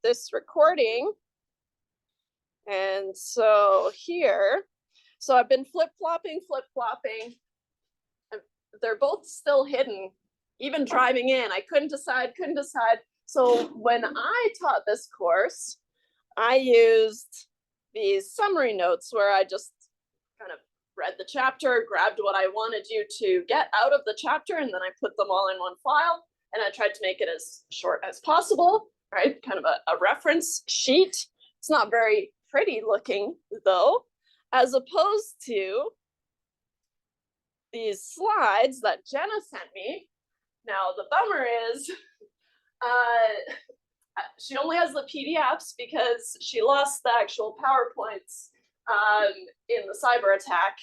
this recording. And so here, so I've been flip-flopping. They're both still hidden, even driving in. I couldn't decide. So when I taught this course, I used these summary notes where I just kind of read the chapter, grabbed what I wanted you to get out of the chapter, and then I put them all in one file. And I tried to make it as short as possible, right? Kind of a reference sheet. It's not very pretty looking though, as opposed to these slides that Jenna sent me. Now the bummer is she only has the PDFs because she lost the actual PowerPoints in the cyber attack.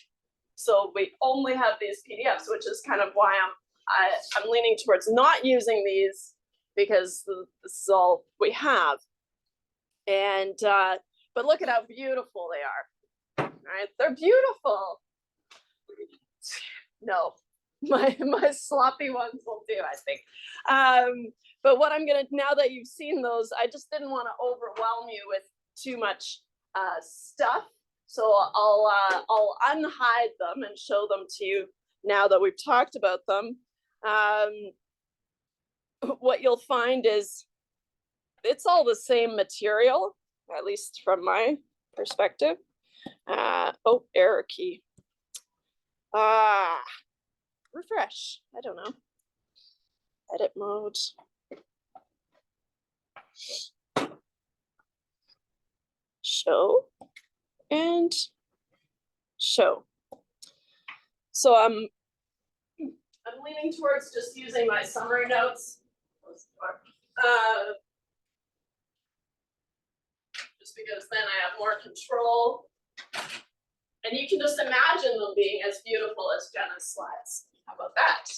So we only have these PDFs, which is kind of why I'm leaning towards not using these, because this is all we have. And but look at how beautiful they are. Right? They're beautiful. No, my sloppy ones will do, I think. But what I'm gonna, now that you've seen those, I just didn't want to overwhelm you with too much stuff. So I'll unhide them and show them to you now that we've talked about them. What you'll find is it's all the same material, at least from my perspective. Oh, error key. Refresh. I don't know. Edit mode. Show and show. So I'm leaning towards just using my summary notes. Just because then I have more control. And you can just imagine them being as beautiful as Jenna's slides. How about that?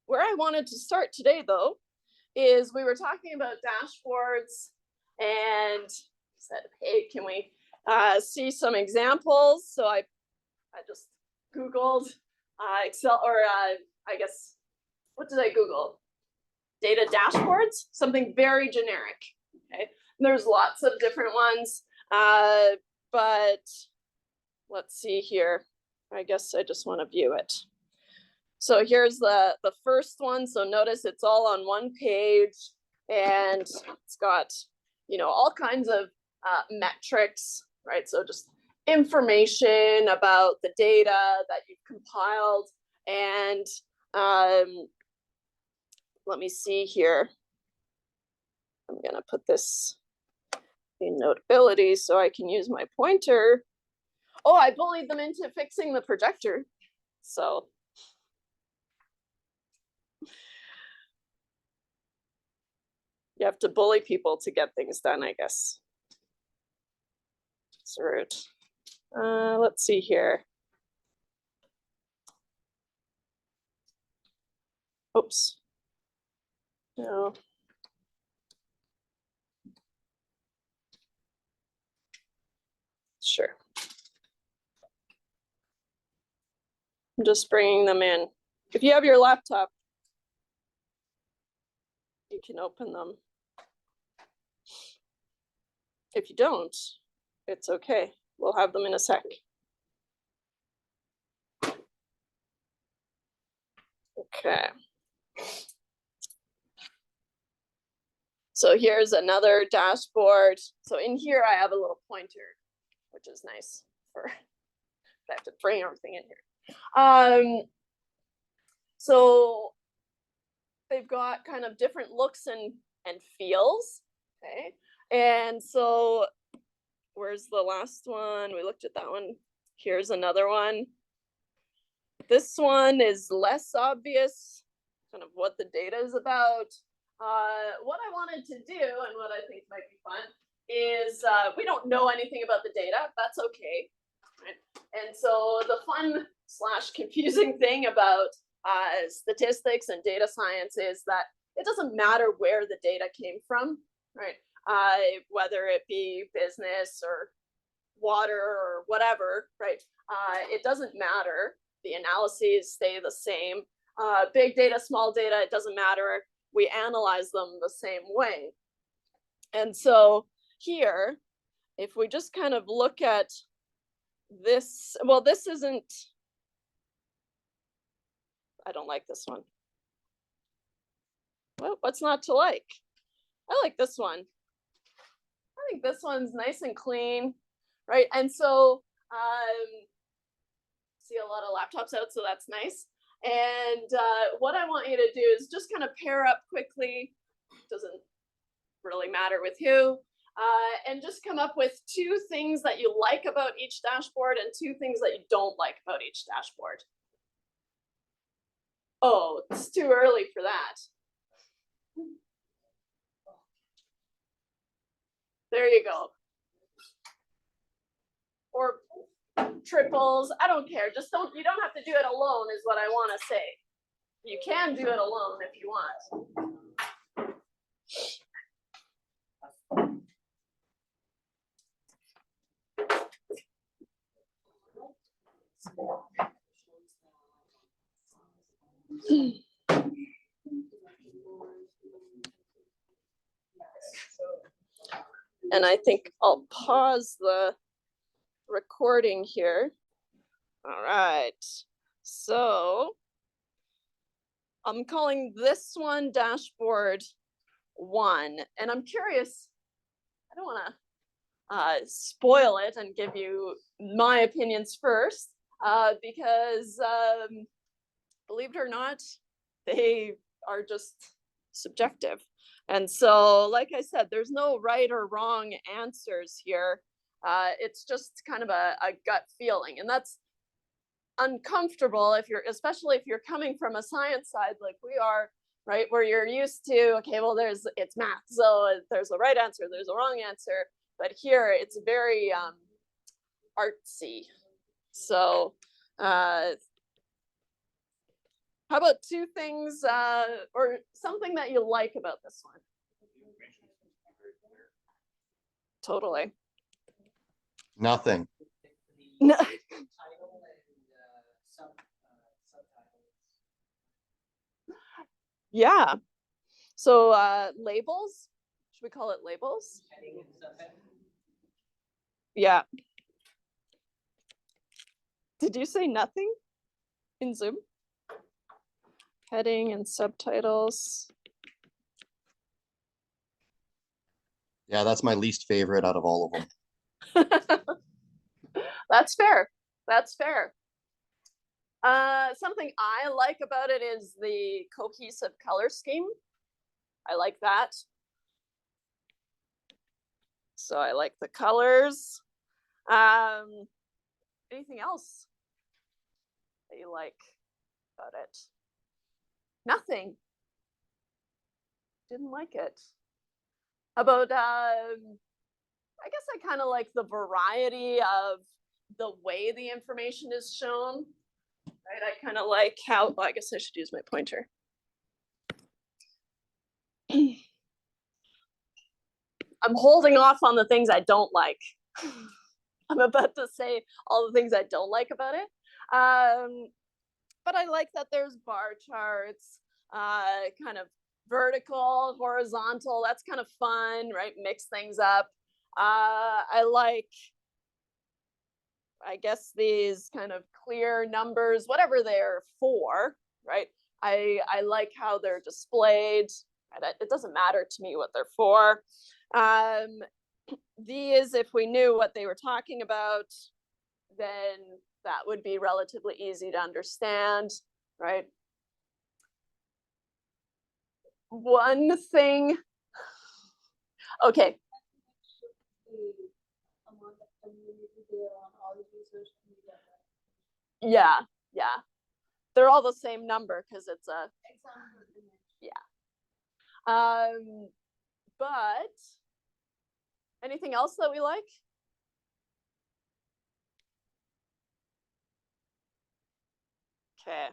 Where I wanted to start today, though, is we were talking about dashboards and said, hey, can we see some examples? So I just Googled Excel, or I guess, what did I Google? Data dashboards, something very generic, okay? And there's lots of different ones, but let's see here. I guess I just want to view it. So here's the first one. So notice it's all on one page, and it's got, you know, all kinds of metrics, right? So just information about the data that you've compiled. And let me see here. I'm gonna put this in Notability so I can use my pointer. Oh, I bullied them into fixing the projector. So you have to bully people to get things done, I guess. It's rude. Let's see here. Oops. No. Sure. I'm just bringing them in. If you have your laptop, you can open them. If you don't, it's okay. We'll have them in a sec. Okay. So here's another dashboard. So in here, I have a little pointer, which is nice for, I have to bring everything in here. So they've got kind of different looks and feels, okay? And so where's the last one? We looked at that one. Here's another one. This one is less obvious, kind of what the data is about. What I wanted to do, and what I think might be fun, is we don't know anything about the data. That's okay. Right? And so the fun / confusing thing about statistics and data science is that it doesn't matter where the data came from, right? Whether it be business or water or whatever, right? It doesn't matter. The analyses stay the same. Big data, small data, it doesn't matter. we analyze them the same way. And so here, if we just kind of look at this, well, this isn't, I don't like this one. Well, what's not to like? I like this one. I think this one's nice and clean, right? And so, see a lot of laptops out, so that's nice. And what I want you to do is just kind of pair up quickly. Doesn't really matter with who. And just come up with 2 things that you like about each dashboard and 2 things that you don't like about each dashboard. Oh, it's too early for that. There you go. Or triples, I don't care. Just you don't have to do it alone is what I want to say. You can do it alone if you want. And I think I'll pause the recording here. All right. So I'm calling this one dashboard 1. And I'm curious, I don't want to spoil it and give you my opinions first, because believe it or not, they are just subjective. And so, like I said, there's no right or wrong answers here. It's just kind of a gut feeling, and that's uncomfortable if you're, especially if you're coming from a science side like we are, right? Where you're used to, okay, well, it's math, so there's a right answer, there's a wrong answer. But here it's very artsy. So how about 2 things or something that you like about this one? Totally. Nothing. No. Yeah. So labels, should we call it labels? Yeah. Did you say nothing in Zoom? Heading and subtitles. Yeah, that's my least favorite out of all of them. That's fair. That's fair. Something I like about it is the cohesive color scheme. I like that. So I like the colors. Anything else that you like about it? Nothing. Didn't like it. How about, I guess I kind of like the variety of the way the information is shown. Right? I kind of like how, well, I guess I should use my pointer. I'm holding off on the things I don't like. I'm about to say all the things I don't like about it. But I like that there's bar charts, kind of vertical, horizontal. That's kind of fun, right? Mix things up. I like, I guess, these kind of clear numbers, whatever they're for, right? I like how they're displayed. It doesn't matter to me what they're for. These, if we knew what they were talking about, then that would be relatively easy to understand, right? One thing, okay. Yeah, yeah. They're all the same number because it's a, yeah. But anything else that we like? Okay.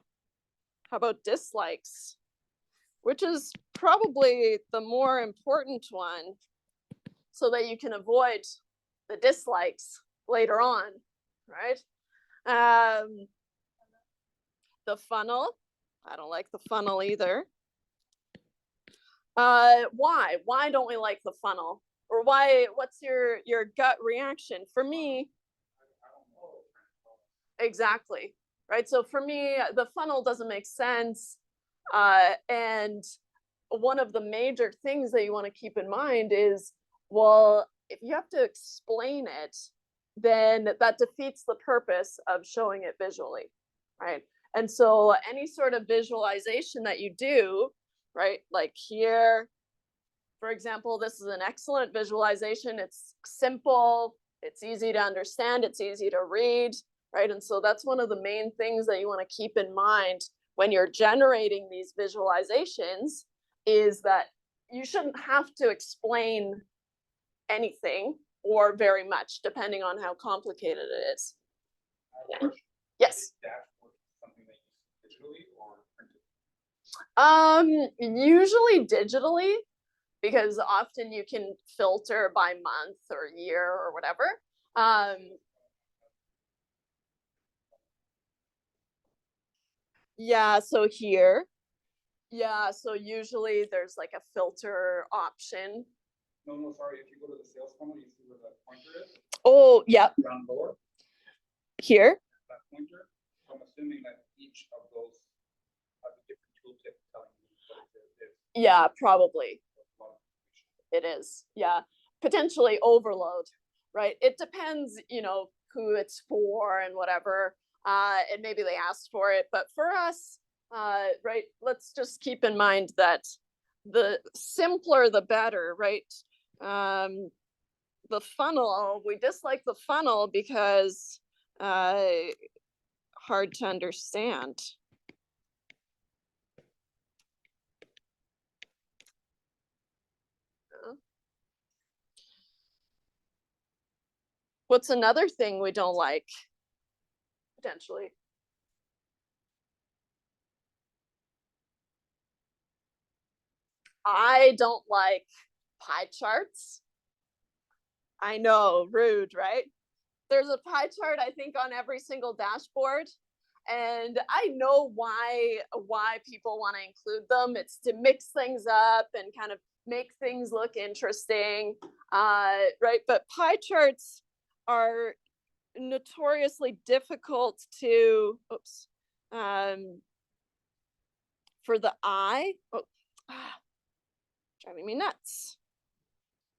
How about dislikes? Which is probably the more important one, so that you can avoid the dislikes later on, right? The funnel. I don't like the funnel either. Why don't we like the funnel? Or what's your gut reaction? For me, exactly, right? So for me, the funnel doesn't make sense. And one of the major things that you want to keep in mind is, well, if you have to explain it, then that defeats the purpose of showing it visually, right? And so any sort of visualization that you do, right, like here, for example, this is an excellent visualization. It's simple, it's easy to understand, it's easy to read, right? And so that's one of the main things that you want to keep in mind when you're generating these visualizations, is that you shouldn't have to explain anything or very much, depending on how complicated it is. Yeah. Yes. Usually digitally, because often you can filter by month or year or whatever. Yeah, so here, yeah, so usually there's like a filter option. No, sorry. If you go to the sales funnel, you see where the pointer is. Oh, yep. Down lower. Here. That pointer. So I'm assuming that each of those have a different tooltip telling you what it is. Yeah, probably. It is. Yeah, potentially overload, right? It depends, you know, who it's for and whatever. And maybe they asked for it, but for us, right, let's just keep in mind that the simpler the better, right? The funnel, we dislike the funnel because hard to understand. What's another thing we don't like? Potentially. I don't like pie charts. I know, rude, right? There's a pie chart, I think, on every single dashboard. And I know why people want to include them. It's to mix things up and kind of make things look interesting, right? But pie charts are notoriously difficult to, for the eye. Driving me nuts.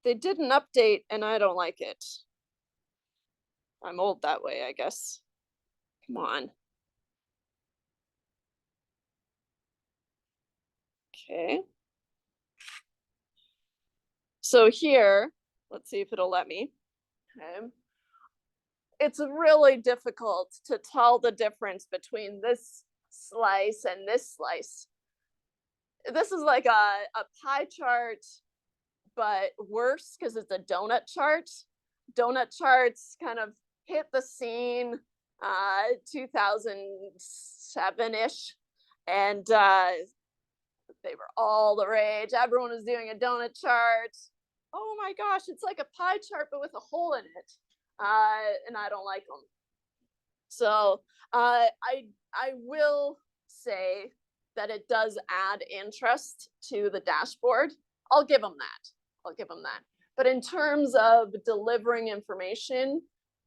They did an update and I don't like it. I'm old that way, I guess. Come on. Okay. So here, let's see if it'll let me. Okay. It's really difficult to tell the difference between this slice and this slice. This is like a pie chart, but worse because it's a donut chart. Donut charts kind of hit the scene 2007-ish, and they were all the rage. Everyone was doing a donut chart. Oh my gosh, it's like a pie chart but with a hole in it, and I don't like them. So I will say that it does add interest to the dashboard. I'll give them that. But in terms of delivering information,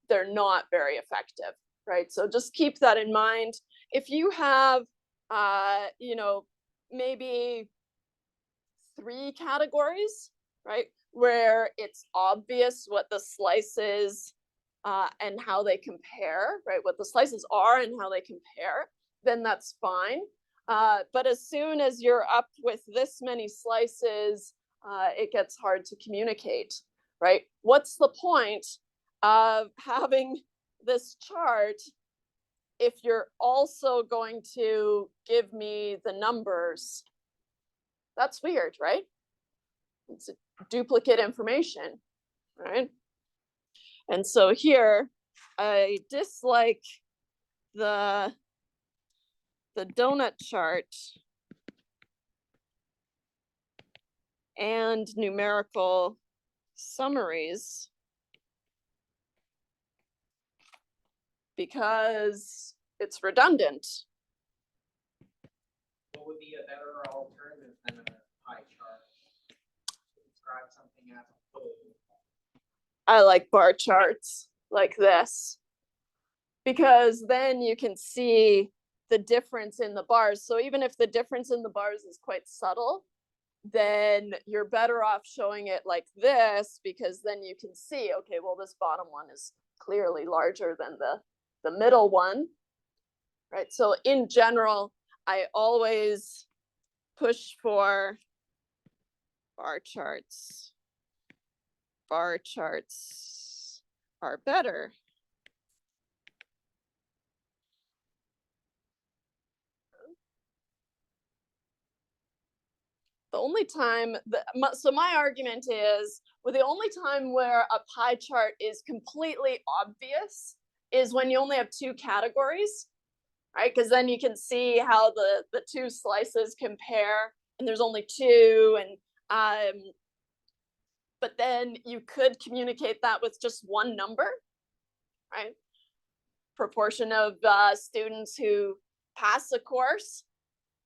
they're not very effective, right? So just keep that in mind. If you have, you know, maybe 3 categories, right, where it's obvious what the slices and how they compare, right, what the slices are and how they compare, then that's fine. But as soon as you're up with this many slices, it gets hard to communicate, right? What's the point of having this chart if you're also going to give me the numbers? That's weird, right? It's a duplicate information, right? And so here, I dislike the donut chart and numerical summaries because it's redundant. What would be a better alternative than a pie chart? I like bar charts like this, because then you can see the difference in the bars. So even if the difference in the bars is quite subtle, then you're better off showing it like this, because then you can see, okay, well, this bottom one is clearly larger than the middle one, right? So in general, I always push for bar charts. Bar charts are better. The only time so my argument is, well, the only time where a pie chart is completely obvious is when you only have two categories, right? Because then you can see how the two slices compare, and there's only two, and but then you could communicate that with just one number, right? Proportion of students who pass a course,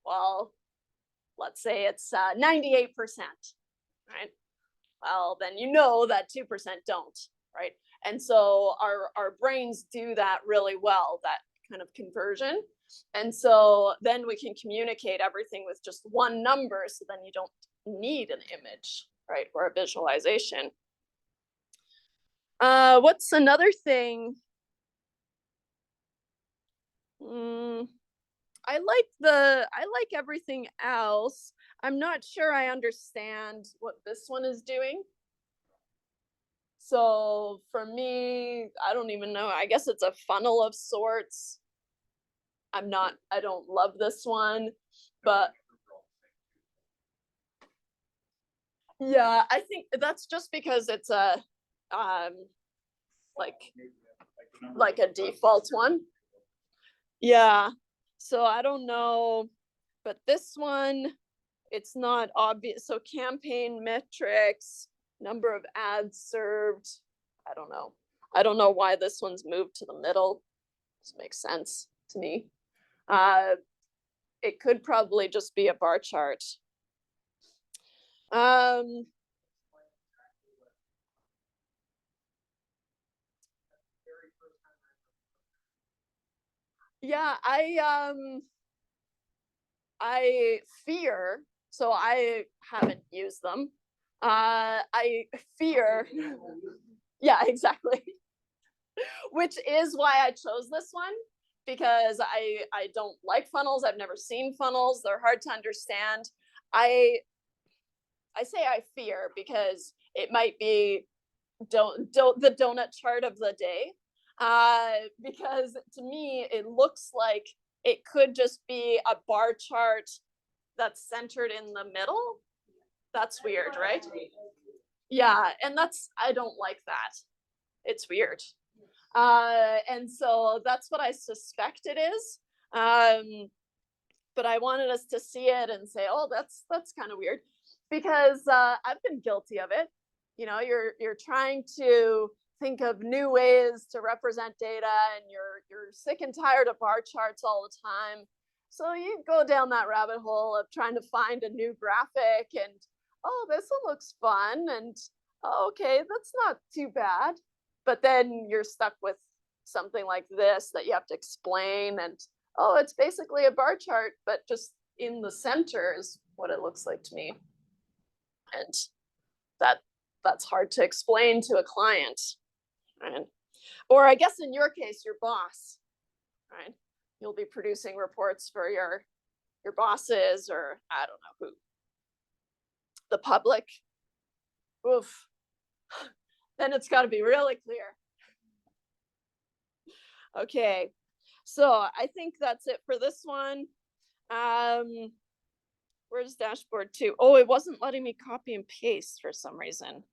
well, let's say it's 98%, right? Well, then you know that 2% don't, right? And so our brains do that really well, that kind of conversion. And so then we can communicate everything with just one number, so then you don't need an image, right, or a visualization. What's another thing? I like everything else. I'm not sure I understand what this one is doing. So for me, I don't even know. I guess it's a funnel of sorts. I don't love this one, but yeah, I think that's just because it's a like a default one. Yeah. So I don't know, but this one, it's not obvious. So campaign metrics, number of ads served. I don't know. I don't know why this one's moved to the middle. This makes sense to me. It could probably just be a bar chart. Yeah, I fear, so I haven't used them. I fear, yeah, exactly. Which is why I chose this one, because I don't like funnels. I've never seen funnels. They're hard to understand. I say I fear because it might be the donut chart of the day. Because to me, it looks like it could just be a bar chart that's centered in the middle. That's weird, right? Yeah, and I don't like that. It's weird. And so that's what I suspect it is. But I wanted us to see it and say, oh, that's kind of weird, because I've been guilty of it. You know, you're trying to think of new ways to represent data, and you're sick and tired of bar charts all the time. So you go down that rabbit hole of trying to find a new graphic, and oh, this one looks fun, and oh, okay, that's not too bad. But then you're stuck with something like this that you have to explain, and oh, it's basically a bar chart, but just in the center is what it looks like to me. And that's hard to explain to a client, right? Or I guess in your case, your boss, right? You'll be producing reports for your bosses, or I don't know who, the public. Oof. Then it's got to be really clear. Okay, so I think that's it for this one. Where's dashboard 2? Oh, it wasn't letting me copy and paste for some reason.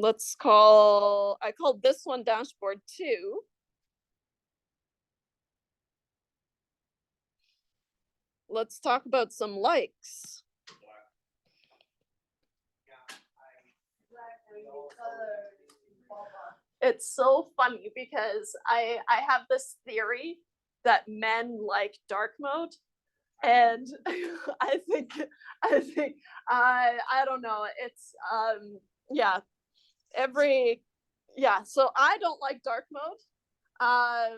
I called this one dashboard 2. Let's talk about some likes. It's so funny because I have this theory that men like dark mode. And I think, I don't know, it's, yeah, so I don't like dark mode. I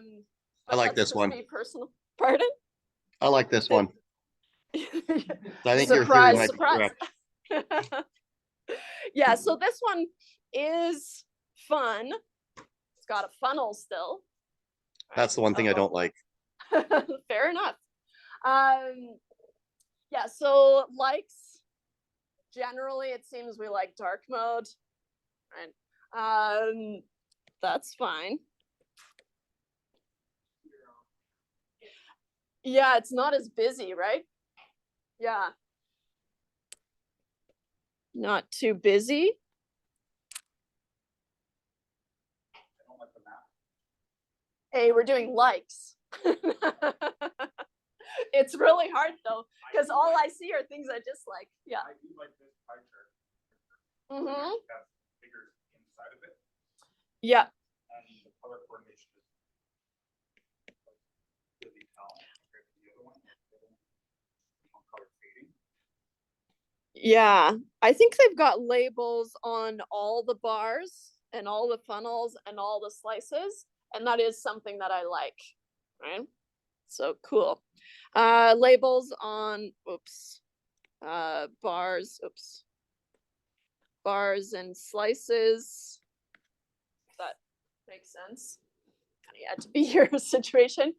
But like that's this just one. me personal, pardon? I like this one. I think your theory Surprise, might be surprise. correct. Yeah, so this one is fun. It's got a funnel still. That's the one thing I don't like. Fair enough. Yeah, so likes, generally it seems we like dark mode. Right. That's fine. Yeah, it's not as busy, right? Yeah. Not too busy. I don't like the map. Hey, we're doing likes. It's really hard though, because all I see are things I dislike. Yeah. I do like this pie chart. Mm-hmm. That's bigger inside of it, Yeah. and the color coordination is really tall compared to the other one. The other one color fading. Yeah. I think they've got labels on all the bars and all the funnels and all the slices. And that is something that I like. Right. So cool. Labels on, bars, bars and slices. That makes sense. Kind of had to be your situation.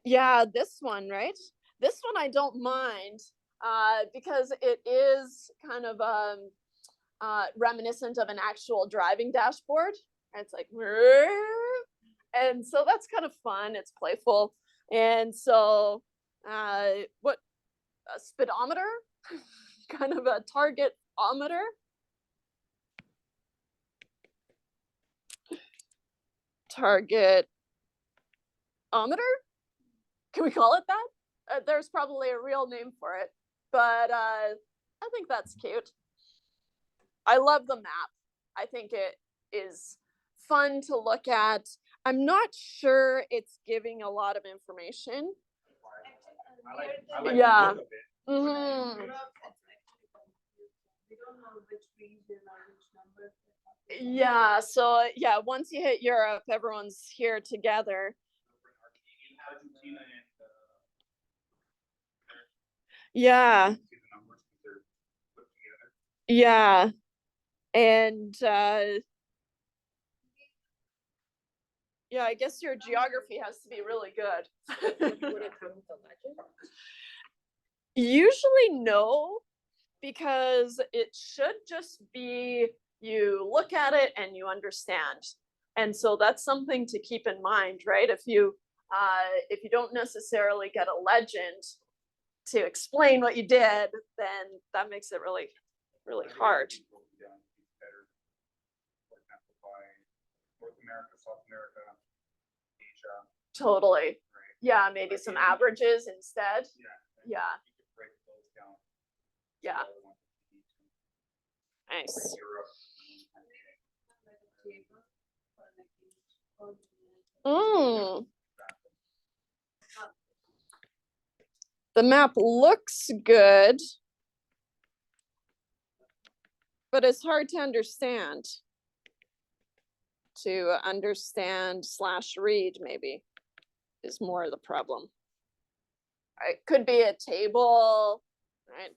Yeah, this one, right? This one I don't mind, because it is kind of reminiscent of an actual driving dashboard. It's like, and so that's kind of fun. It's playful, and so what, a speedometer, kind of a target-ometer. Target-ometer? Can we call it that? There's probably a real name for it, but I think that's cute. I love the map. I think it is fun to look at. I'm not sure it's giving a lot of information. I like Yeah. the look of it. Mhm. Yeah, so yeah, once you hit Europe, everyone's here together. Argentina and Yeah, see the numbers because they're put together. yeah. And yeah, I guess your geography has to be really good. Would it come with a legend? Usually no, because it should just be you look at it and you understand. And so that's something to keep in mind, right? If you don't necessarily get a legend to explain what you did, then that makes it really, really hard. For example, by North America, South America, Asia, Totally. right? Yeah, maybe some averages instead. Yeah. Yeah, You could break those down. yeah, to the ones that you need to. nice. Europe. Mm. The map looks good, but it's hard to understand. To understand / read, maybe, is more the problem. It could be a table, right?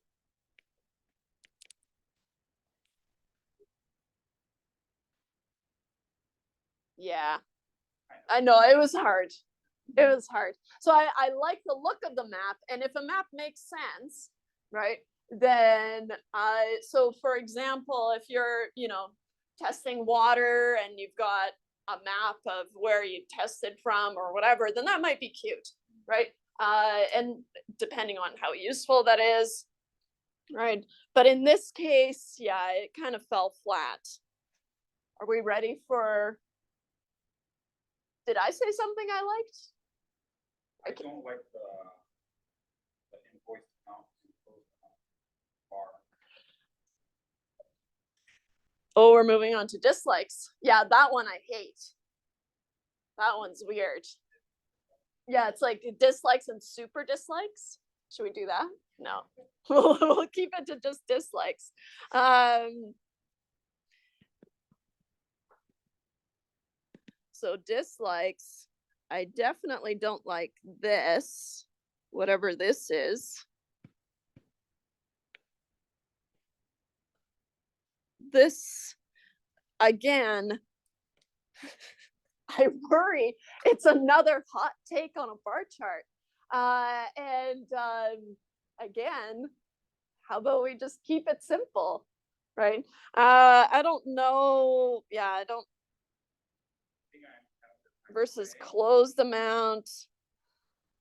Yeah, I know, it was hard. It was hard. So I like the look of the map, and if a map makes sense, right, then so for example, if you're, testing water and you've got a map of where you tested from or whatever, then that might be cute, right? And depending on how useful that is, right? But in this case, yeah, it kind of fell flat. Are we ready for, did I say something I liked? I don't like the invoice amount bar. Oh, we're moving on to dislikes. Yeah, that one I hate. That one's weird. Yeah, it's like dislikes and super dislikes. Should we do that? No. We'll keep it to just dislikes. So dislikes, I definitely don't like this, whatever this is. This, again, I worry it's another hot take on a bar chart. Again, how about we just keep it simple, right? I don't know. Yeah, I don't. Versus closed amount.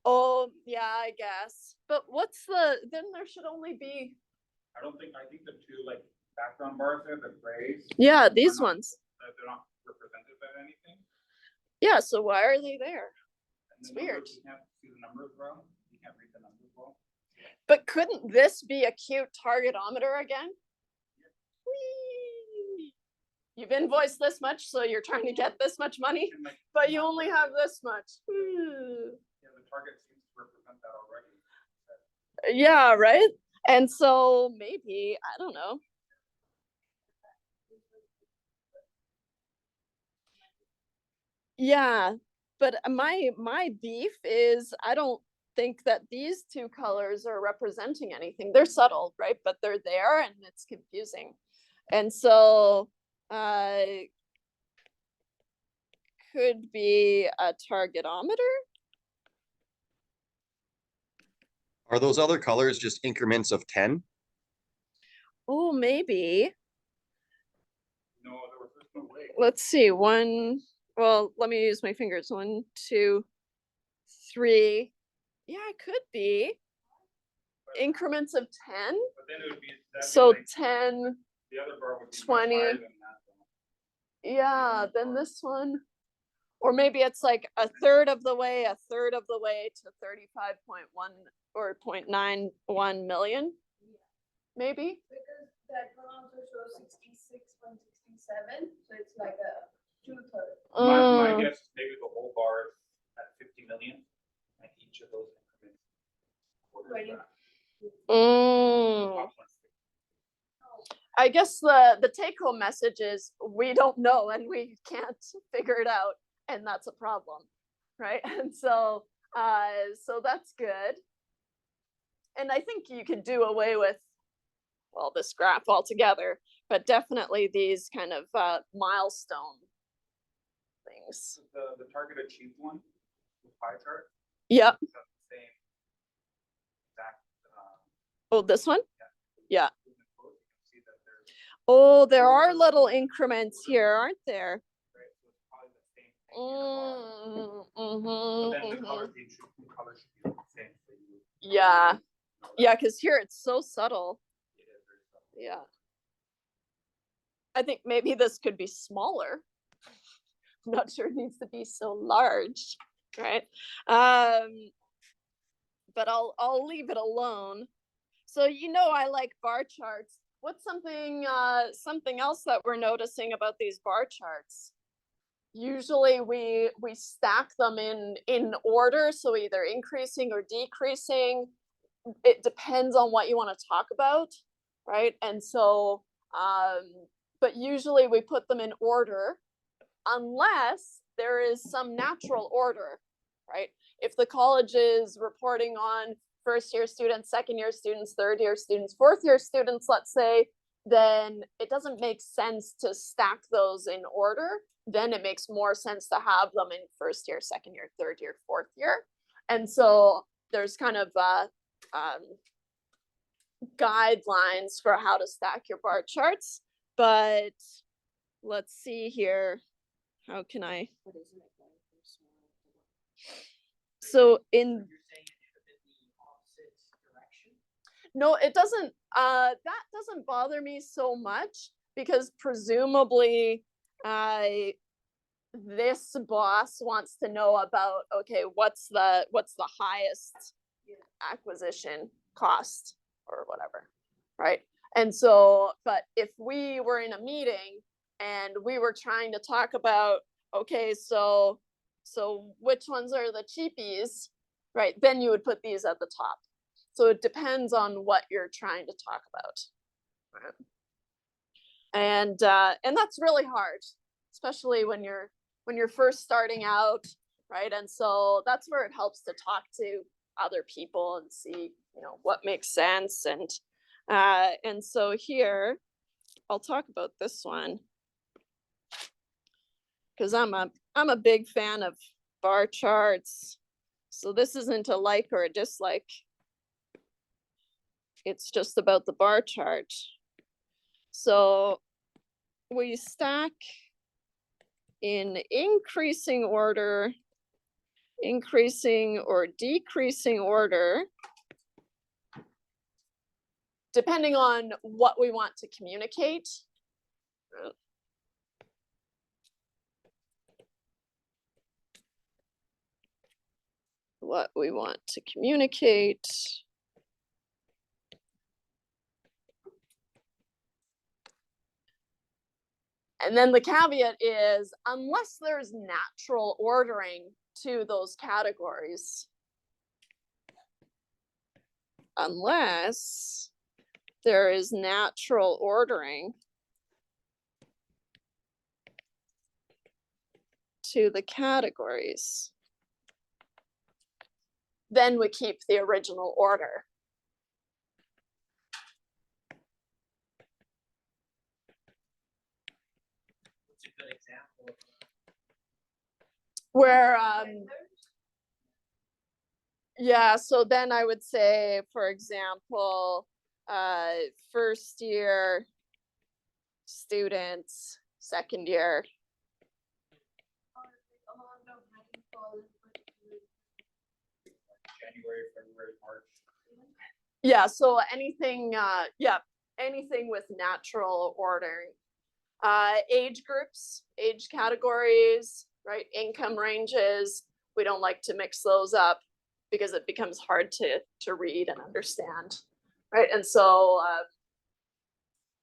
Oh, yeah, I guess. But what's then there should only be. I think the two like background bars there, the grays. Yeah, these ones. They're not represented by anything. Yeah, so why are they there? It's weird. You can't see the numbers well. You can't read the numbers well. But couldn't this be a cute targetometer again? Whee! You've invoiced this much, so you're trying to get this much money, but you only have this much. Yeah, the target seems to represent that already. Yeah, right? And so maybe, I don't know. Yeah, but my beef is I don't think that these two colors are representing anything. They're subtle, right? But they're there and it's confusing. And so could be a targetometer. Are those other colors just increments of 10? Oh, maybe. No, there's no way. Let's see. Well, let me use my fingers. 1, 2, 3. Yeah, it could be increments of 10. But then it would be So like 10, the other bar would be 20. much higher than that. yeah, then this one. Or maybe it's like a third of the way to 35.1 or 0.91 million. Maybe. Because that one also shows 66.67, so it's like a 2/3. My guess is maybe the whole bar is at 50 million, and each of those increments. Right. I guess the take home message is we don't know and we can't figure it out, and that's a problem, right? And so that's good. And I think you could do away with, well, this graph altogether, but definitely these kind of milestone things. The target achieved one, the pie chart, Yep. that's the same exact. Oh, this one? Yeah. You can see that there's, Oh, there are little increments here, aren't there? right, so it's probably the same thing in a bar. Mm-hmm, But then the color scheme the color should be the same for you. yeah. Yeah, because here it's so subtle. It is very subtle. Yeah. I think maybe this could be smaller. I'm not sure it needs to be so large, right? But I'll leave it alone. So I like bar charts. What's something else that we're noticing about these bar charts? Usually we stack them in order, so either increasing or decreasing. It depends on what you want to talk about, right? And so but usually we put them in order unless there is some natural order, right? If the college is reporting on first year students, second year students, third year students, fourth year students, let's say, then it doesn't make sense to stack those in order. Then it makes more sense to have them in first year, second year, third year, fourth year. And so there's kind of guidelines for how to stack your bar charts, but let's see here. How can I? So in no, it doesn't. That doesn't bother me so much because presumably, this boss wants to know about, okay, what's the highest acquisition cost or whatever, right? And so, but if we were in a meeting and we were trying to talk about, okay, so which ones are the cheapies, right? Then you would put these at the top. So it depends on what you're trying to talk about. Right? And that's really hard, especially when you're first starting out, right? And so that's where it helps to talk to other people and see, what makes sense. And so here, I'll talk about this one because I'm a big fan of bar charts. So this isn't a like or a dislike. It's just about the bar chart. So we stack in increasing order, increasing or decreasing order, depending on what we want to communicate. What we want to communicate. And then the caveat is, unless there's natural ordering to those categories, unless there is natural ordering to the categories, then we keep the original order. What's a good example of Where, Vendors, yeah, so then I would say, for example, first year students, second year. a lot of hiding calls, January, February, March? Yeah, so anything, anything with natural ordering. Age groups, age categories, right? Income ranges. We don't like to mix those up because it becomes hard to read and understand, right? And so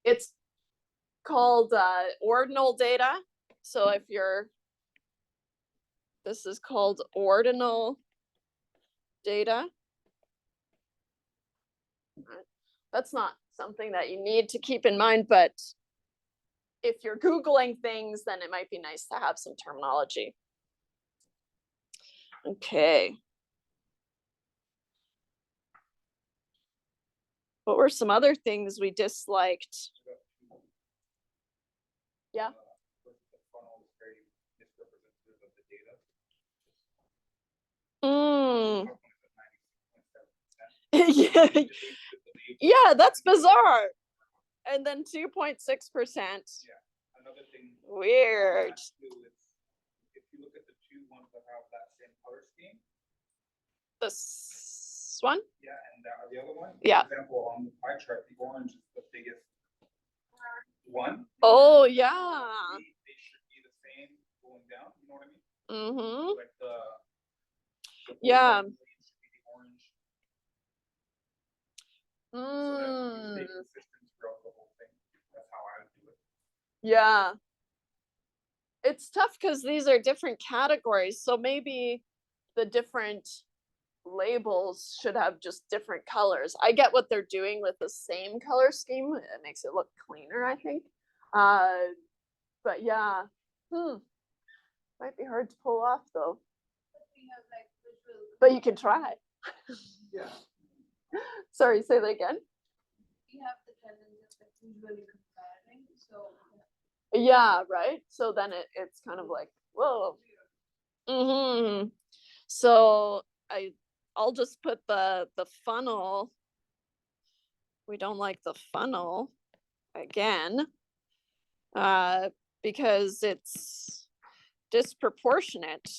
it's called ordinal data. So if this is called ordinal data. That's not something that you need to keep in mind, but if you're Googling things, then it might be nice to have some terminology. Okay. What were some other things we disliked? Yeah. The funnel is very misrepresentative of the data. Mm. Top one is at 96.7%. Yeah, that's bizarre. And then 2.6%. Another thing. Weird. Too is, if you look at the two ones that have that same color scheme, This one? yeah, and the other one. Yeah. For example, on the pie chart, the orange is the biggest one. Oh, yeah. They should be the same going down, you know what I mean? Mm-hmm. Like the Yeah. blue one should be the orange. So that Mm. stay consistent throughout the whole thing. That's how I would do it. Yeah. It's tough because these are different categories. So maybe the different labels should have just different colors. I get what they're doing with the same color scheme. It makes it look cleaner, I think. But yeah, might be hard to pull off though. but we have like visual. But you can try. Yeah. Sorry, say that again. We have the tendency of like visually comparing, so. Yeah, right. So then it's kind of like, whoa. Mm-hmm. So I'll just put the funnel. We don't like the funnel again, because it's disproportionate.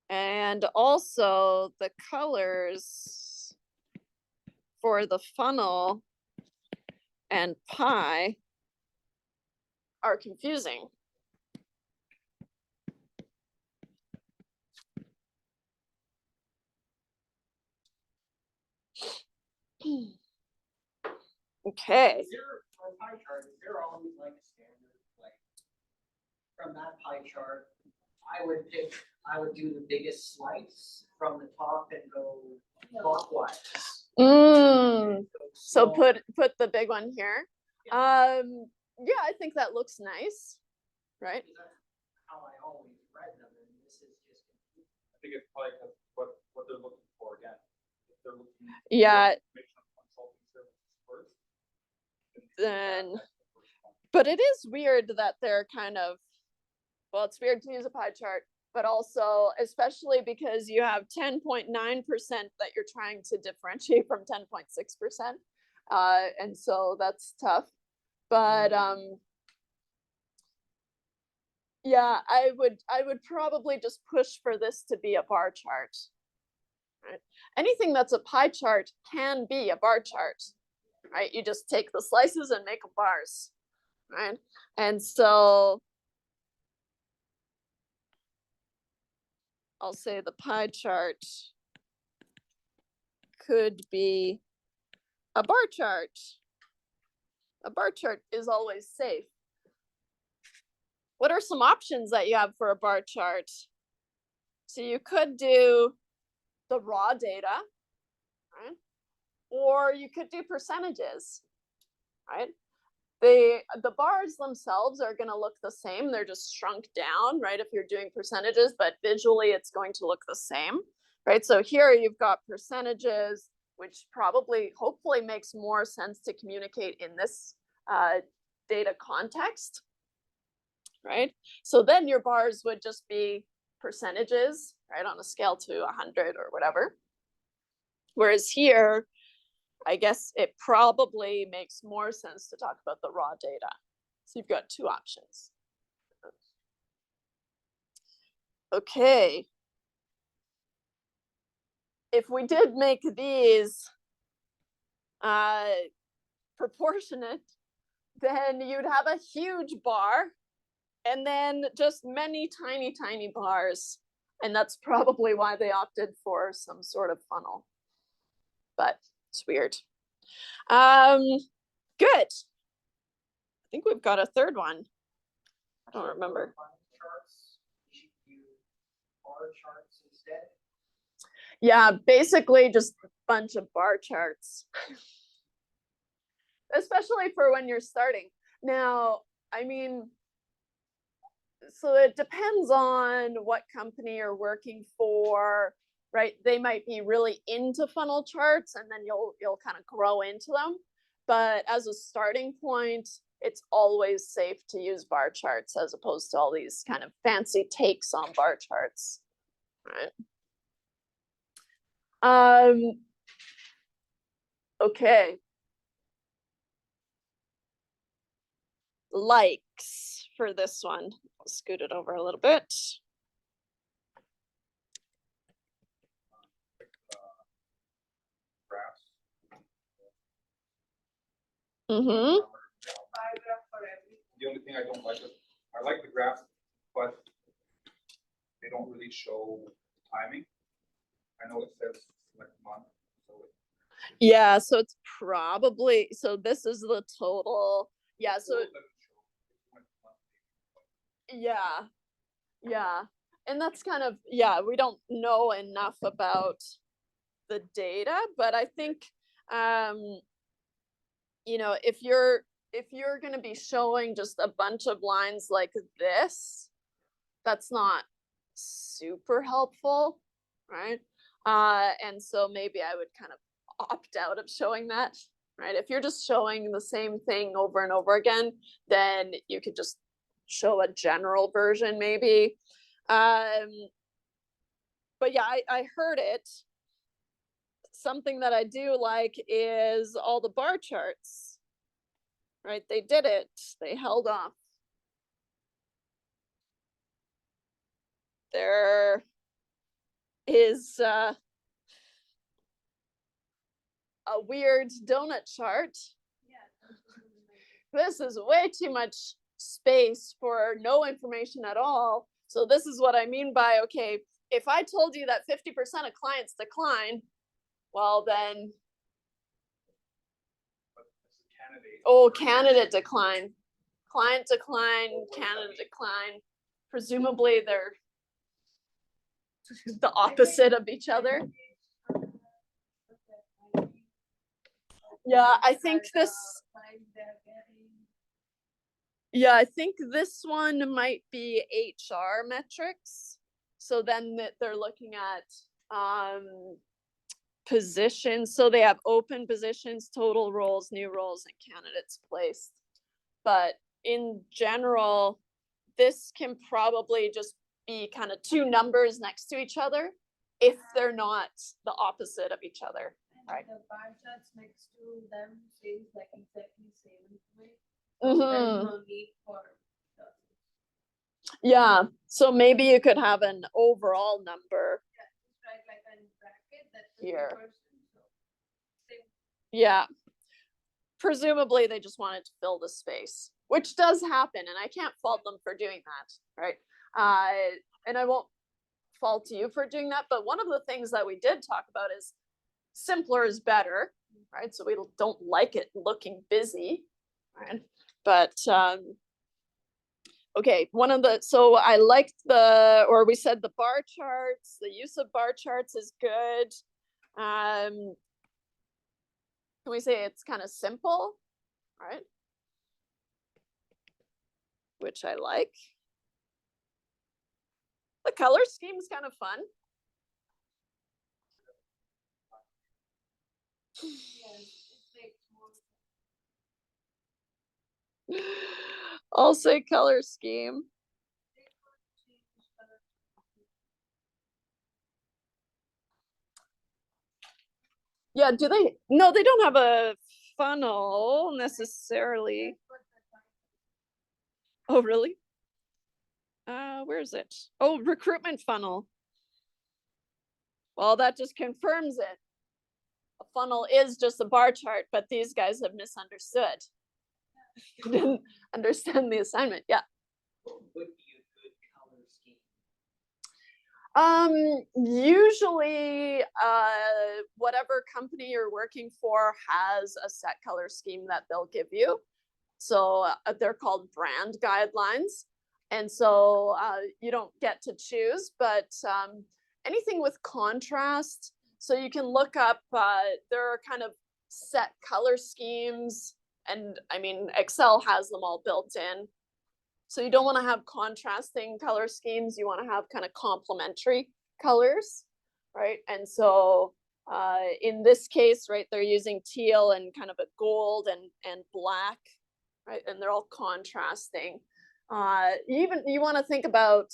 And also the colors for the funnel and pie are confusing. Okay. Is there, for a pie chart, is there always like a standard, like, from that pie chart, I would do the biggest slice from the top and go clockwise. Mm, so Go put the big one here. Yeah, I think that looks nice, right? That's how I always read them, and this is just. I think it's probably because what they're looking for again. If they're looking for Yeah. information on consulting services first, Then, that's the first one. but it is weird that they're kind of, well, it's weird to use a pie chart, but also especially because you have 10.9% that you're trying to differentiate from 10.6%. And so that's tough. But yeah, I would probably just push for this to be a bar chart. Right? Anything that's a pie chart can be a bar chart, right? You just take the slices and make them bars, right? And so I'll say the pie chart could be a bar chart. A bar chart is always safe. What are some options that you have for a bar chart? So you could do the raw data, right? Or you could do percentages, right? The bars themselves are going to look the same. They're just shrunk down, right? If you're doing percentages, but visually it's going to look the same, right? So here you've got percentages, which probably, hopefully makes more sense to communicate in this data context, right? So then your bars would just be percentages, right? On a scale to 100 or whatever. Whereas here, I guess it probably makes more sense to talk about the raw data. So you've got two options. Okay. If we did make these proportionate, then you'd have a huge bar and then just many tiny, tiny bars. And that's probably why they opted for some sort of funnel. But it's weird. Good. I think we've got a third one. I don't remember. Charts, you should use bar charts instead. Yeah, basically just a bunch of bar charts. Especially for when you're starting. Now, I mean, so it depends on what company you're working for, right? They might be really into funnel charts and then you'll kind of grow into them. But as a starting point, it's always safe to use bar charts as opposed to all these kind of fancy takes on bar charts, right? Okay. Likes for this one. I'll scoot it over a little bit. Graphs. Mm-hmm. The only thing I don't like is, I like the graphs, but they don't really show timing. I know it says like month, so Yeah, so it's probably, so this is the total. Yeah, so it doesn't show which month. yeah. And that's kind of, yeah, we don't know enough about the data, but I think you know, if you're going to be showing just a bunch of lines like this, that's not super helpful, right? And so maybe I would kind of opt out of showing that, right? If you're just showing the same thing over and over again, then you could just show a general version maybe. But yeah, I heard it. Something that I do like is all the bar charts, right? They did it. They held off. There is a weird donut chart. This is way too much space for no information at all. So this is what I mean by, okay, if I told you that 50% of clients decline, well then Oh, candidate decline, client decline, candidate decline. Presumably they're the opposite of each other. Yeah, I think this, yeah, I think this one might be HR metrics. So then they're looking at positions. So they have open positions, total roles, new roles, and candidates placed. But in general, this can probably just be kind of two numbers next to each other if they're not the opposite of each other. Right. The bar charts next to them says like exactly same way. Mhm. There's no need for. Yeah, so maybe you could have an overall number. Yeah, just write like a bracket that's Here. 50%, so same. Yeah. Presumably they just wanted to fill the space, which does happen, and I can't fault them for doing that, right? And I won't fault you for doing that, but one of the things that we did talk about is simpler is better, right? So we don't like it looking busy, right? But okay, so I liked or we said the bar charts, the use of bar charts is good. Can we say it's kind of simple, right? Which I like. The color scheme is kind of fun. Yes, it makes more. I'll say color scheme. Yeah, do they? No, they don't have a funnel necessarily. Oh, really? Where is it? Oh, recruitment funnel. Well, that just confirms it. A funnel is just a bar chart, but these guys have misunderstood. Didn't understand the assignment. Yeah. What would be a good color scheme? Usually, whatever company you're working for has a set color scheme that they'll give you. So they're called brand guidelines. And so you don't get to choose, but anything with contrast. So you can look up, there are kind of set color schemes. And I mean, Excel has them all built in. So you don't want to have contrasting color schemes. You want to have kind of complementary colors, right? And so in this case, right, they're using teal and kind of a gold and black, right? And they're all contrasting. Even you want to think about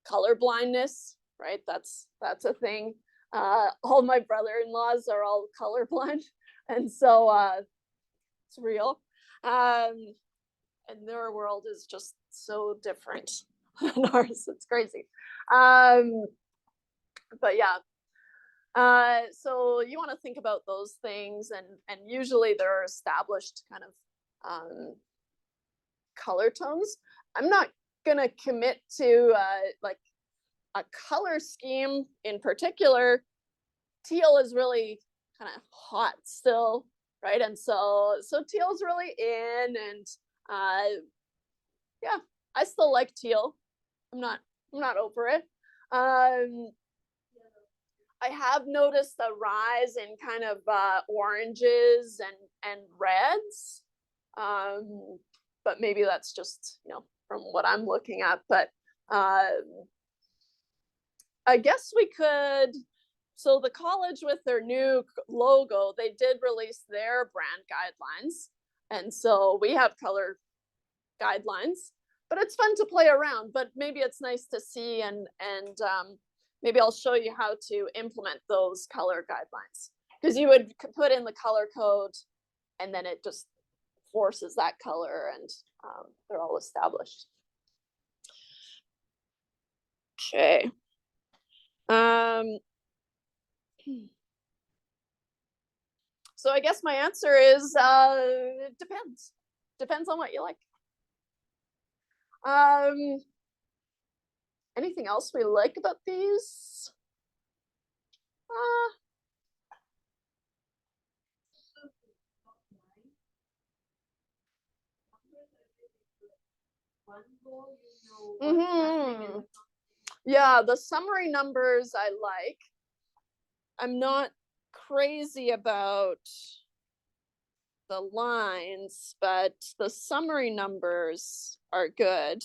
color blindness, right? That's a thing. All my brother-in-laws are all colorblind, and so it's real. And their world is just so different than ours. It's crazy. But yeah. So you want to think about those things, and usually there are established kind of color tones. I'm not gonna commit to like a color scheme in particular. Teal is really kind of hot still, right? And so teal is really in, and yeah, I still like teal. I'm not over it. I have noticed a rise in kind of oranges and reds, but maybe that's just, you know, from what I'm looking at. But I guess we could. So the college with their new logo, they did release their brand guidelines, and so we have color guidelines. But it's fun to play around. But maybe it's nice to see, and maybe I'll show you how to implement those color guidelines, because you would put in the color code and then it just forces that color, and they're all established. Okay. So I guess my answer is it depends. Depends on what you like. Anything else we like about these? one goal, you know what's happening in the Mhm. company. Yeah, the summary numbers I like. I'm not crazy about the lines, but the summary numbers are good.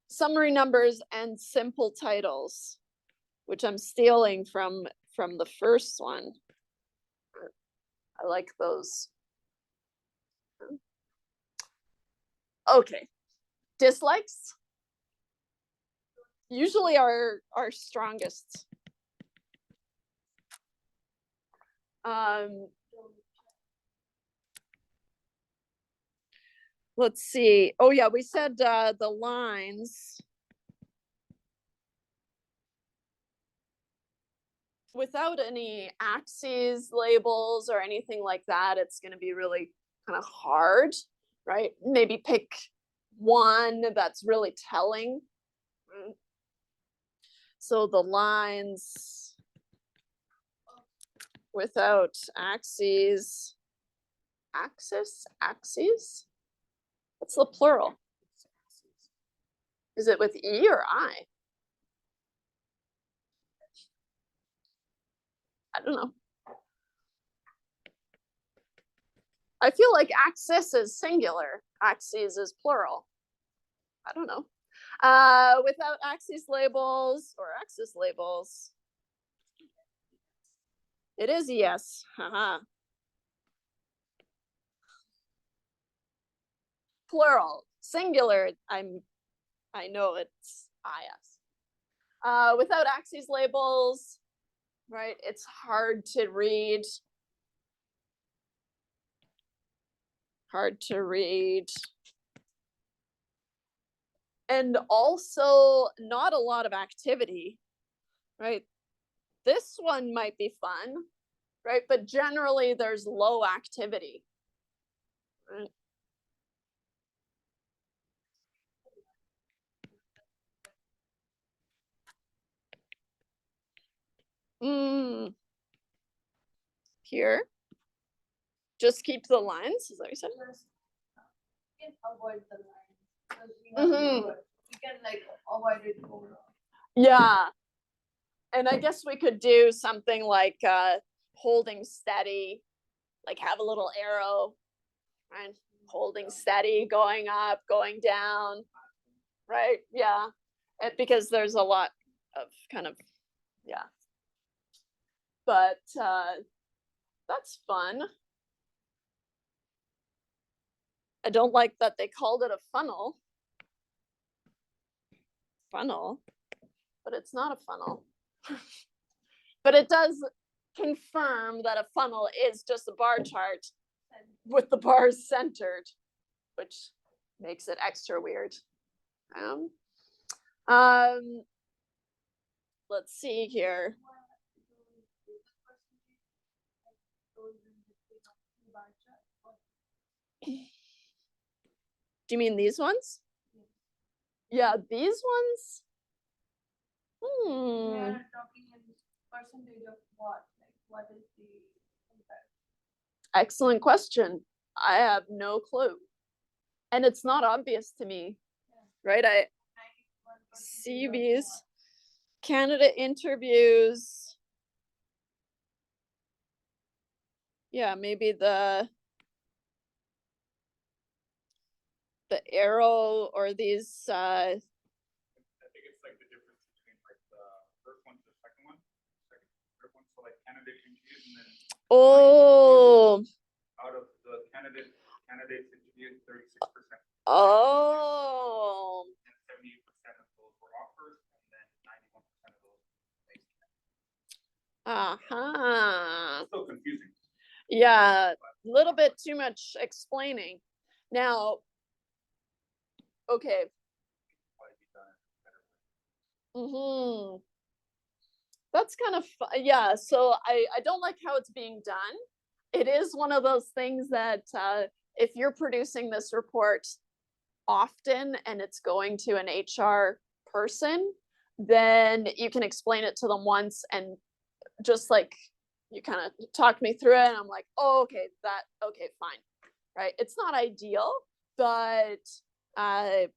Summary numbers and simple titles, which I'm stealing from the first one. I like those. Okay, dislikes usually are strongest. Let's see. Oh yeah, we said the lines. Without any axes, labels, or anything like that, it's going to be really kind of hard, right? Maybe pick one that's really telling. So the lines without axes, axes? What's the plural? Is it with E or I? I don't know. I feel like axis is singular, axes is plural. I don't know. Without axis labels or axis labels, it is yes. Haha. Plural, singular. I know it's is. Without axis labels, right? It's hard to read. Hard to read. And also not a lot of activity, right? This one might be fun, right? But generally there's low activity. Right? Here, just keep the lines, is that what you said? Just, you can avoid the lines, because we have Mhm. to, we can like avoid it overall. Yeah. And I guess we could do something like holding steady, like have a little arrow, right? Holding steady, going up, going down, right? Yeah. Because there's a lot of kind of, yeah. But that's fun. I don't like that they called it a funnel. Funnel, but it's not a funnel. But it does confirm that a funnel is just a bar chart with the bars centered, which makes it extra weird. Let's see here. Do you mean these ones? Yeah, these ones? We are talking in percentage of what, like what is the impact? Excellent question. I have no clue. And it's not obvious to me, right? I 91% CVs, candidate interviews. Yeah, maybe the arrow or these I think it's like the difference between like the first one to the second one. Third one, so like candidate interviews and then oh out of the candidates interviewed, 36%. oh And 78% of those were offers, and then 91% of those placed. uh-huh. Still confusing. Yeah, a little bit too much explaining. Now, okay. That's kind of yeah. So I don't like how it's being done. It is one of those things that if you're producing this report often and it's going to an HR person, then you can explain it to them once and just like you kind of talk me through it and I'm like, oh, okay, okay, fine, right? It's not ideal, but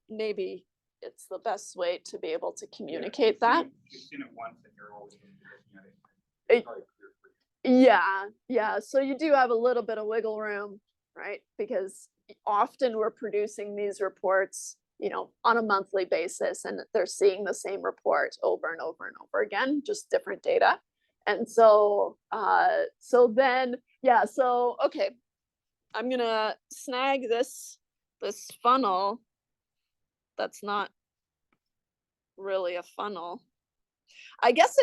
maybe it's the best way to be able to communicate that. You've seen it once and you're always gonna be looking at it. It- It's probably clear for you. Yeah. So you do have a little bit of wiggle room, right? Because often we're producing these reports, on a monthly basis, and they're seeing the same report over and over and over again, just different data. And so, okay, I'm gonna snag this funnel. That's not really a funnel. I guess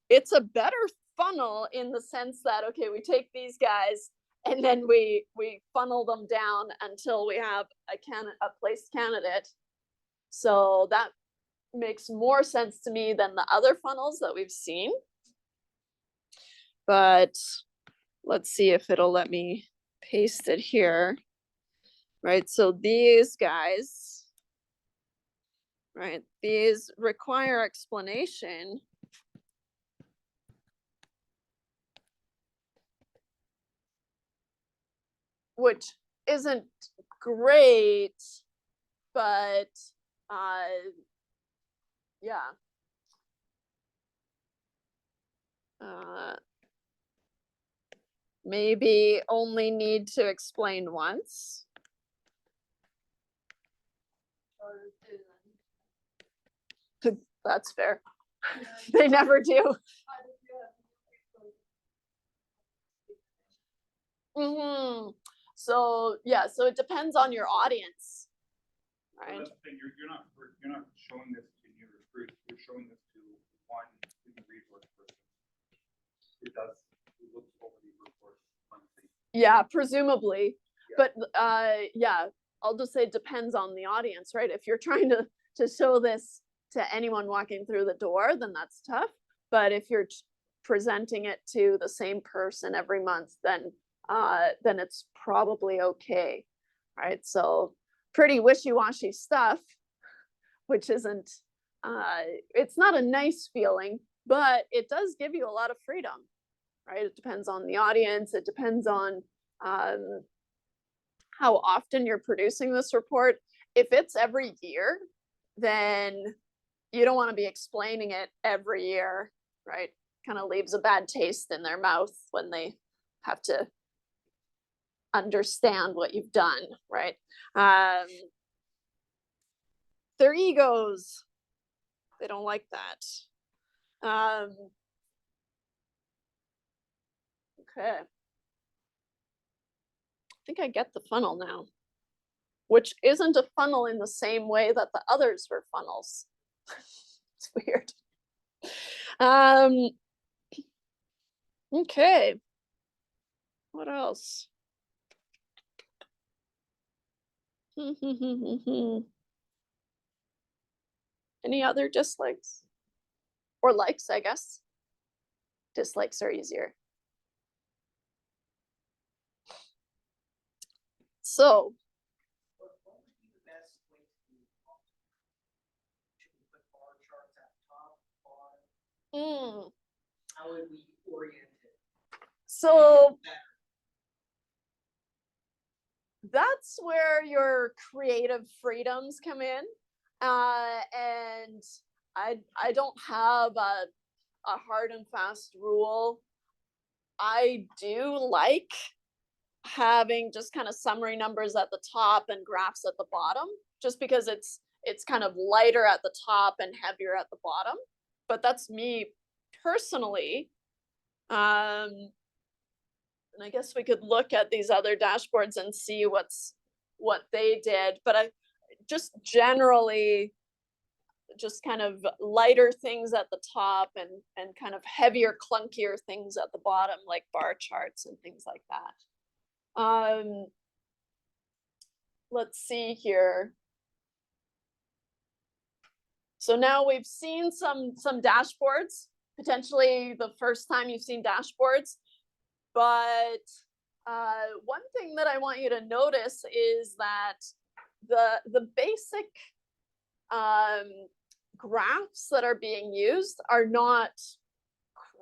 it's a better funnel in the sense that, okay, we take these guys and then we funnel them down until we have a placed candidate. So that makes more sense to me than the other funnels that we've seen. But let's see if it'll let me paste it here. Right, so these guys, right, these require explanation. Which isn't great, but yeah. Maybe only need to explain once. Or two then. That's fair. Yeah, They never do. either you have So yeah, so it depends on your audience, Well, right? that's the thing, you're not showing this to new recruits, you're showing this to one human resource person. It looks over these reports monthly. Yeah, presumably. Yeah. But yeah, I'll just say it depends on the audience, right? If you're trying to show this to anyone walking through the door, then that's tough. But if you're presenting it to the same person every month, then it's probably okay, right? So pretty wishy-washy stuff, which isn't, it's not a nice feeling, but it does give you a lot of freedom, right? It depends on the audience. It depends on how often you're producing this report. If it's every year, then you don't want to be explaining it every year, right? Kind of leaves a bad taste in their mouth when they have to understand what you've done, right? Their egos, they don't like that. Okay. I think I get the funnel now, which isn't a funnel in the same way that the others were funnels. It's weird. Okay. What else? Any other dislikes? Or likes, I guess. Dislikes are easier. So, What would be the best way to do it? Should we put bar charts at top, bottom? How would we orient it? so Better. that's where your creative freedoms come in. And I don't have a hard and fast rule. I do like having just kind of summary numbers at the top and graphs at the bottom, just because it's kind of lighter at the top and heavier at the bottom. But that's me personally. And I guess we could look at these other dashboards and see what they did. But I just generally just kind of lighter things at the top and kind of heavier, clunkier things at the bottom, like bar charts and things like that. Let's see here. So now we've seen some dashboards, potentially the first time you've seen dashboards. But one thing that I want you to notice is that the basic graphs that are being used are not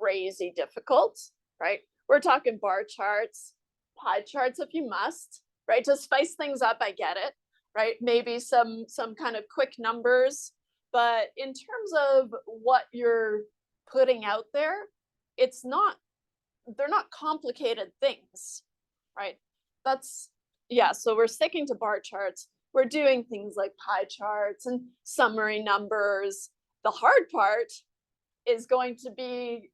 crazy difficult. right? We're talking bar charts, pie charts if you must, right? To spice things up, I get it, right? Maybe some kind of quick numbers, but in terms of what you're putting out there, they're not complicated things, right? So we're sticking to bar charts. We're doing things like pie charts and summary numbers. The hard part is going to be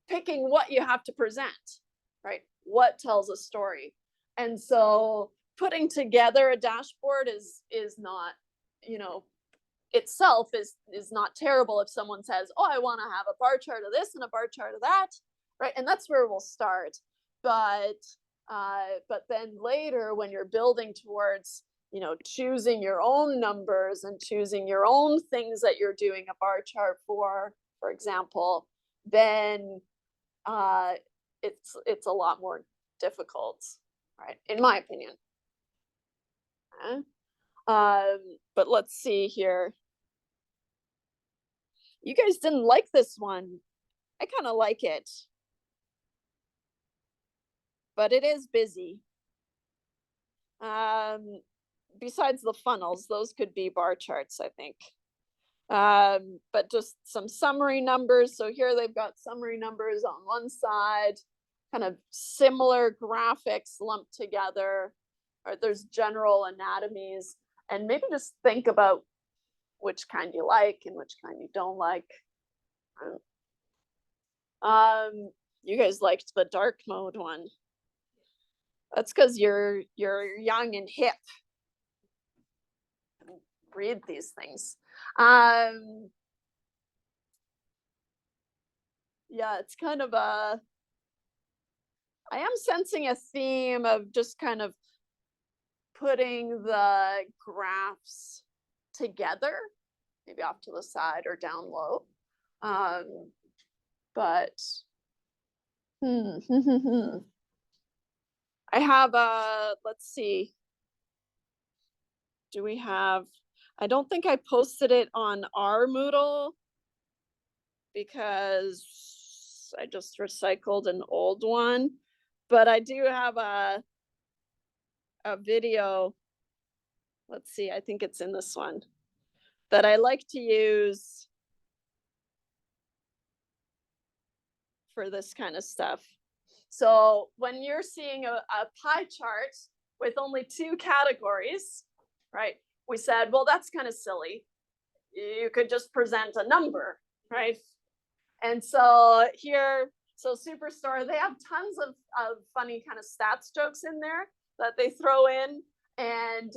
picking what you have to present, right? What tells a story. And so putting together a dashboard is not, itself is not terrible if someone says, oh, I want to have a bar chart of this and a bar chart of that, right? And that's where we'll start. But then later when you're building towards, choosing your own numbers and choosing your own things that you're doing a bar chart for example, then it's a lot more difficult, right? In my opinion. But let's see here. You guys didn't like this one. I kind of like it. But it is busy. Besides the funnels, those could be bar charts, I think. But just some summary numbers. So here they've got summary numbers on one side, kind of similar graphics lumped together, or there's general anatomies, and maybe just think about which kind you like and which kind you don't like. You guys liked the dark mode one. That's because you're young and hip. Read these things. Yeah, it's kind of I am sensing a theme of just kind of putting the graphs together, maybe off to the side or down low. But I have let's see. Do we have, I don't think I posted it on our Moodle because I just recycled an old one, but I do have a video. Let's see, I think it's in this one that I like to use for this kind of stuff. So when you're seeing a pie chart with only 2 categories, right? We said, well, that's kind of silly. You could just present a number, right? And so here, so Superstore, they have tons of funny kind of stats jokes in there that they throw in. And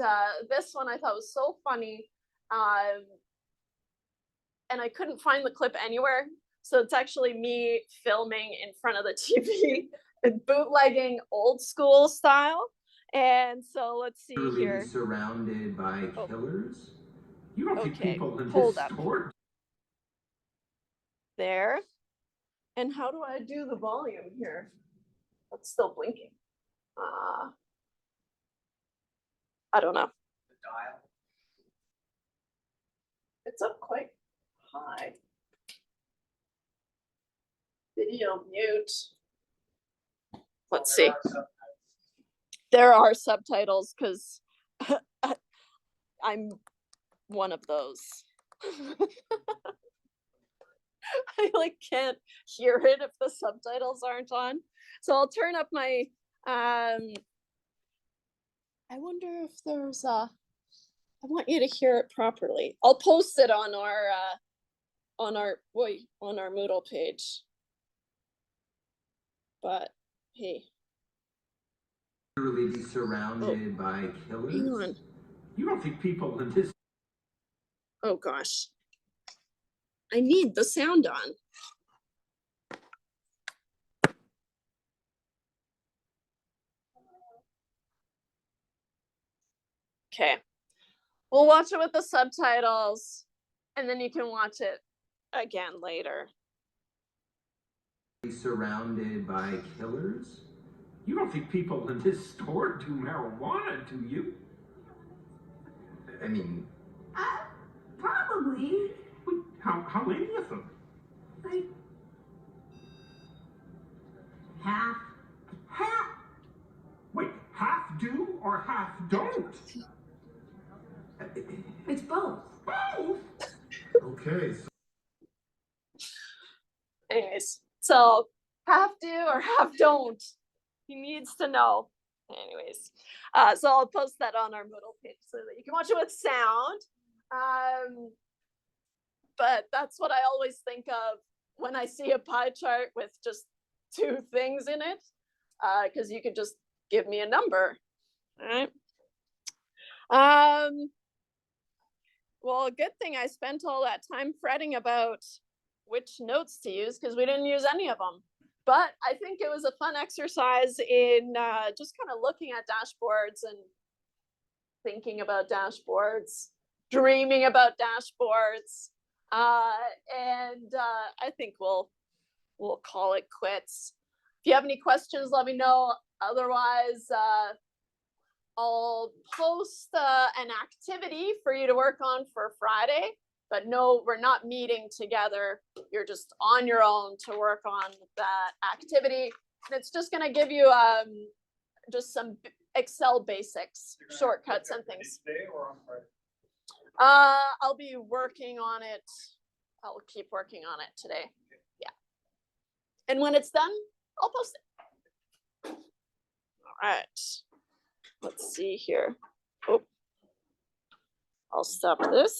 this one I thought was so funny. And I couldn't find the clip anywhere. So it's actually me filming in front of the TV, bootlegging old school style. And so let's see here. Surrounded by killers? You don't think Okay, people in hold this up. store? There. And how do I do the volume here? It's still blinking. I don't know. The dial. It's up quite high. Video mute. Let's see. There are subtitles because I'm one of those. I like can't hear it if the subtitles aren't on. So I'll turn up my I wonder if there's I want you to hear it properly. I'll post it on our Moodle page. But hey. Literally be surrounded by killers? Hang on. You don't think people in this... Oh gosh. I need the sound on. Okay. We'll watch it with the subtitles and then you can watch it again later. Surrounded by killers? You don't think people in this store do marijuana, do you? I mean... Probably. How many of them? Like half, wait, half do or half don't? It's both. Both? Okay, so Anyways, so half do or half don't. He needs to know. Anyways, so I'll post that on our Moodle page so that you can watch it with sound. But that's what I always think of when I see a pie chart with just two things in it, because you could just give me a number. All right. Well, a good thing I spent all that time fretting about which notes to use because we didn't use any of them. But I think it was a fun exercise in just kind of looking at dashboards and thinking about dashboards, dreaming about dashboards. And I think we'll call it quits. If you have any questions, let me know. Otherwise, I'll post an activity for you to work on for Friday. But no, we're not meeting together. You're just on your own to work on that activity. And it's just gonna give you just some Excel basics, You're gonna shortcuts look and at it things. Today or on Friday? I'll be working on it. I'll keep working on it today. Yeah. And when it's done, I'll post it. All right. Let's see here. Oh, I'll stop this.